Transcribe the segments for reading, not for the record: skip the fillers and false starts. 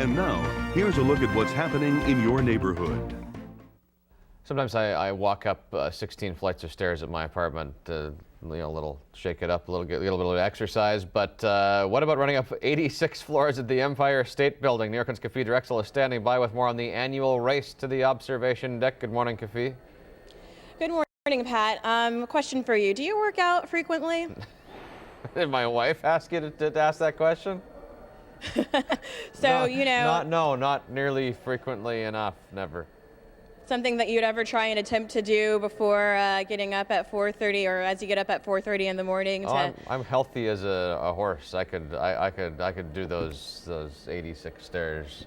And now, here's a look at what's happening in your neighborhood. Sometimes I walk up 16 flights of stairs at my apartment, shake it up a little, get a little bit of exercise. But what about running up 86 floors at the Empire State Building? New York's Kafi Drexel is standing by with more on the annual race to the observation deck. Good morning, Kafi. Good morning, Pat. Question for you. Do you work out frequently? Did my wife ask you to ask that question? So, Not nearly frequently enough, never. Something that you'd ever try and attempt to do before getting up at 4:30, or as you get up at 4:30 in the morning? I'm healthy as a horse. I could do those 86 stairs.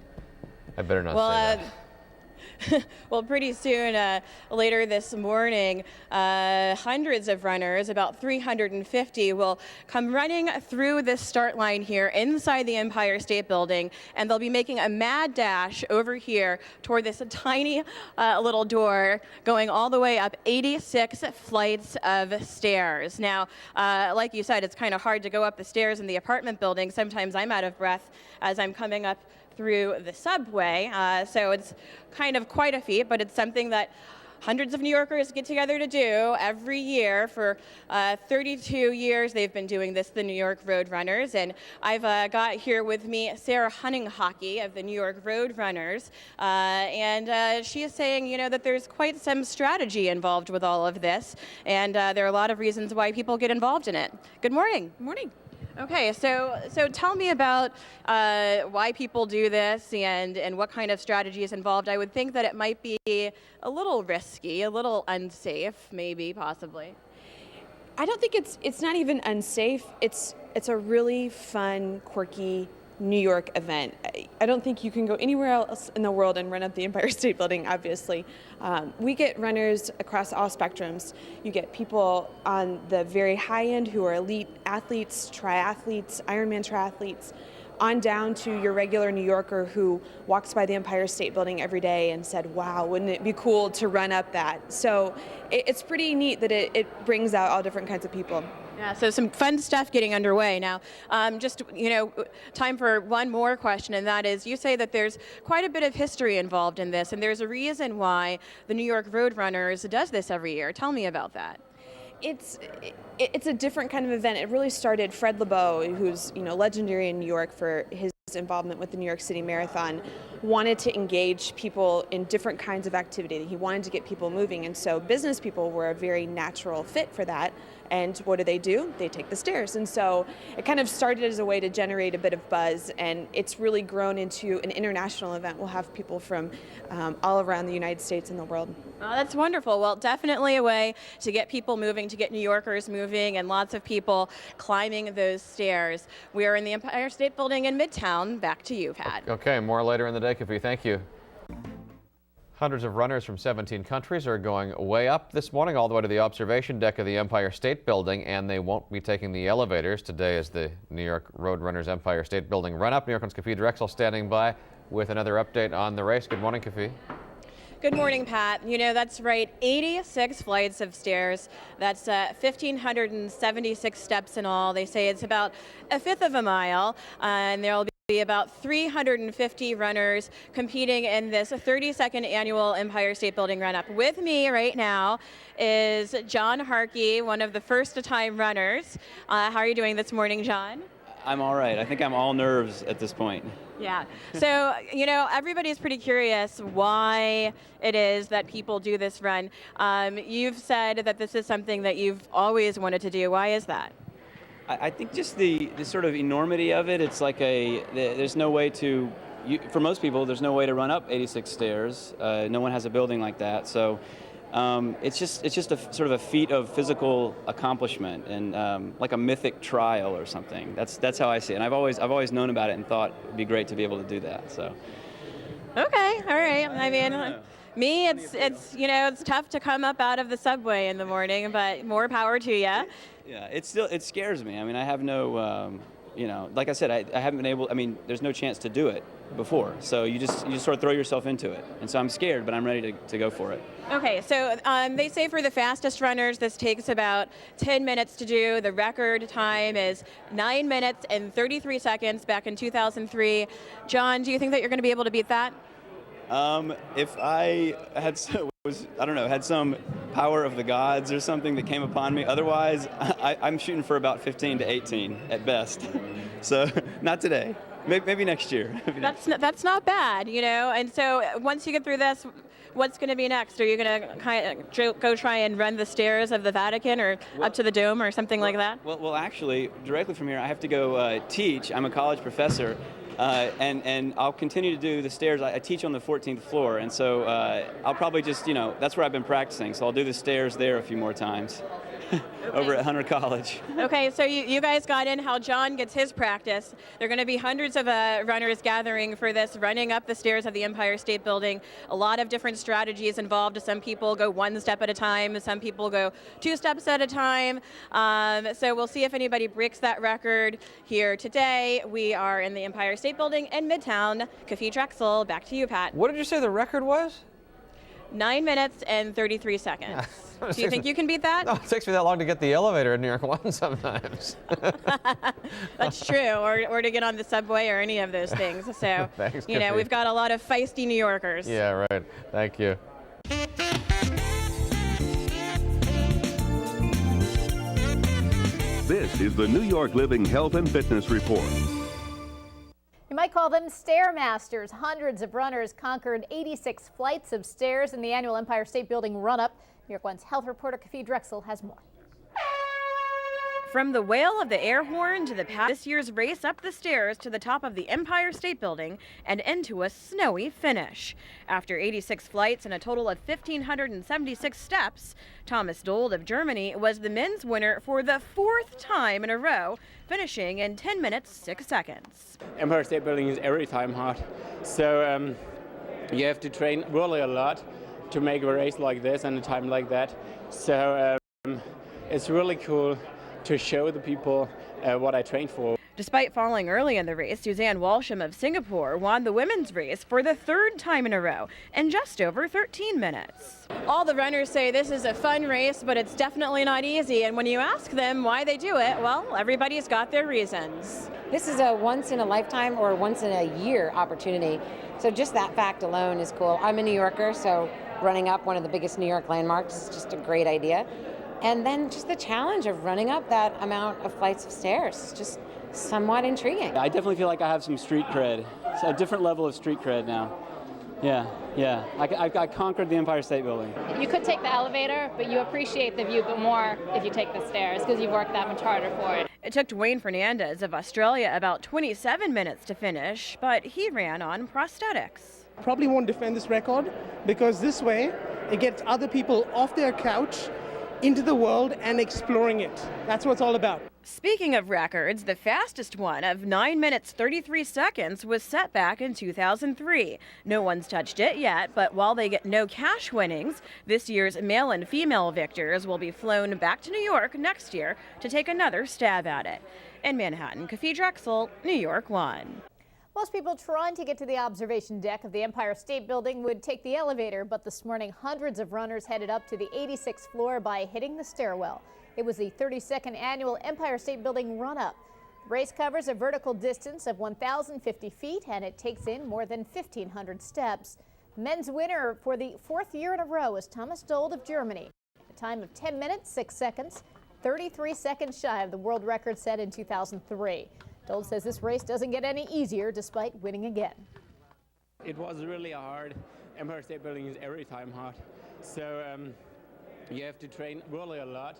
I better not say that. Well, pretty soon, later this morning, hundreds of runners, about 350, will come running through this start line here inside the Empire State Building, and they'll be making a mad dash over here toward this tiny little door going all the way up 86 flights of stairs. Now, like you said, it's kind of hard to go up the stairs in the apartment building. Sometimes I'm out of breath as I'm coming up through the subway, so it's kind of quite a feat, but it's something that hundreds of New Yorkers get together to do every year. For 32 years they've been doing this, the New York Road Runners, and I've got here with me Sarah Hunning-Hockey of the New York Road Runners, and she is saying, that there's quite some strategy involved with all of this, and there are a lot of reasons why people get involved in it. Good morning. Good morning. Okay, so tell me about why people do this and what kind of strategy is involved. I would think that it might be a little risky, a little unsafe, maybe, possibly. I don't think it's not even unsafe. It's a really fun, quirky New York event. I don't think you can go anywhere else in the world and run up the Empire State Building, obviously. We get runners across all spectrums. You get people on the very high end who are elite athletes, triathletes, Ironman triathletes, on down to your regular New Yorker who walks by the Empire State Building every day and said, wow, wouldn't it be cool to run up that? So it's pretty neat that it brings out all different kinds of people. Yeah, so some fun stuff getting underway. Now, time for one more question, and that is, you say that there's quite a bit of history involved in this, and there's a reason why the New York Road Runners does this every year. Tell me about that. It's a different kind of event. It really started, Fred LeBeau, who's legendary in New York for his involvement with the New York City Marathon, wanted to engage people in different kinds of activity. He wanted to get people moving, and so business people were a very natural fit for that. And what do? They take the stairs. And so it kind of started as a way to generate a bit of buzz, and it's really grown into an international event. We'll have people from all around the United States and the world. Oh, that's wonderful. Well, definitely a way to get people moving, to get New Yorkers moving, and lots of people climbing those stairs. We are in the Empire State Building in Midtown. Back to you, Pat. Okay, more later in the day, Kafi. Thank you. Hundreds of runners from 17 countries are going way up this morning, all the way to the observation deck of the Empire State Building, and they won't be taking the elevators. Today is the New York Road Runners Empire State Building run up. New York's Kafi Drexel standing by with another update on the race. Good morning, Kafi. Good morning, Pat. That's right, 86 flights of stairs. That's 1,576 steps in all. They say it's about a fifth of a mile, and there'll be about 350 runners competing in this 32nd annual Empire State Building run-up. With me right now is John Harkey, one of the first-time runners. How are you doing this morning, John? I'm all right. I think I'm all nerves at this point. Yeah. So, everybody's pretty curious why it is that people do this run. You've said that this is something that you've always wanted to do. Why is that? I think just the sort of enormity of it. It's like there's no way to, for most people, there's no way to run up 86 stairs. No one has a building like that. So it's just a sort of a feat of physical accomplishment and like a mythic trial or something. That's how I see it. And I've always known about it and thought it'd be great to be able to do that. So. Okay. All right. I mean. Me, it's tough to come up out of the subway in the morning, but more power to you. Yeah, it scares me. I mean, I have no you know, like I said, I haven't been able, I mean, there's no chance to do it before. So you just sort of throw yourself into it. And so I'm scared, but I'm ready to go for it. Okay, so they say for the fastest runners, this takes about 10 minutes to do. The record time is 9 minutes and 33 seconds back in 2003. John, do you think that you're going to be able to beat that? If I had had some power of the gods or something that came upon me. Otherwise, I'm shooting for about 15 to 18 at best. So not today. Maybe next year. That's not bad, you know. And so once you get through this, what's going to be next? Are you going to kind of go try and run the stairs of the Vatican or up to the Dome or something like that? Well, actually, directly from here, I have to go teach. I'm a college professor. And I'll continue to do the stairs. I teach on the 14th floor, and so I'll probably just, you know, that's where I've been practicing. So I'll do the stairs there a few more times over at Hunter College. Okay, so you guys got in how John gets his practice. There are going to be hundreds of runners gathering for this, running up the stairs of the Empire State Building. A lot of different strategies involved. Some people go one step at a time. Some people go 2 steps at a time. So we'll see if anybody breaks that record here today. We are in the Empire State Building in Midtown. Cafe Drexel, back to you, Pat. What did you say the record was? 9 minutes and 33 seconds. Do you think you can beat that? No, it takes me that long to get the elevator in New York One sometimes. That's true, or to get on the subway or any of those things. So, Thanks, you know, Cafe. we've got a lot of feisty New Yorkers. Yeah, right. Thank you. This is the New York Living Health and Fitness Report. You might call them stairmasters. Hundreds of runners conquered 86 flights of stairs in the annual Empire State Building run-up. New York One's health reporter Cafe Drexel has more. From the wail of the air horn to this year's race up the stairs to the top of the Empire State Building and into a snowy finish. After 86 flights and a total of 1,576 steps, Thomas Dold of Germany was the men's winner for the 4th time in a row, finishing in 10 minutes 6 seconds. Empire State Building is every time hard, so you have to train really a lot to make a race like this and a time like that. So it's really cool to show the people what I trained for. Despite falling early in the race, Suzanne Walsham of Singapore won the women's race for the 3rd time in a row in just over 13 minutes. All the runners say this is a fun race, but it's definitely not easy. And when you ask them why they do it, well, everybody's got their reasons. This is a once in a lifetime or once in a year opportunity. So just that fact alone is cool. I'm a New Yorker, so running up one of the biggest New York landmarks is just a great idea. And then just the challenge of running up that amount of flights of stairs is just somewhat intriguing. I definitely feel like I have some street cred. It's a different level of street cred now. Yeah. I conquered the Empire State Building. You could take the elevator, but you appreciate the view but more if you take the stairs because you've worked that much harder for it. It took Dwayne Fernandez of Australia about 27 minutes to finish, but he ran on prosthetics. Probably won't defend this record because this way it gets other people off their couch into the world and exploring it. That's what it's all about. Speaking of records, the fastest one of 9 minutes 33 seconds was set back in 2003. No one's touched it yet, but while they get no cash winnings, this year's male and female victors will be flown back to New York next year to take another stab at it. In Manhattan, Cafe Drexel, New York One. Most people trying to get to the observation deck of the Empire State Building would take the elevator, but this morning hundreds of runners headed up to the 86th floor by hitting the stairwell. It was the 32nd annual Empire State Building run-up. The race covers a vertical distance of 1,050 feet, and it takes in more than 1,500 steps. Men's winner for the 4th year in a row is Thomas Dold of Germany. A time of 10 minutes, 6 seconds, 33 seconds shy of the world record set in 2003. Dold says this race doesn't get any easier despite winning again. It was really hard. Empire State Building is every time hard, so you have to train really a lot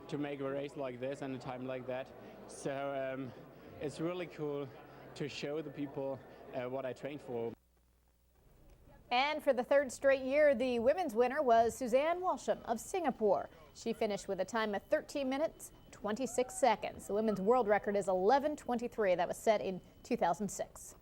to make a race like this and a time like that. So it's really cool to show the people what I trained for. And for the 3rd straight year, the women's winner was Suzanne Walsham of Singapore. She finished with a time of 13 minutes, 26 seconds. The women's world record is 11:23. That was set in 2006.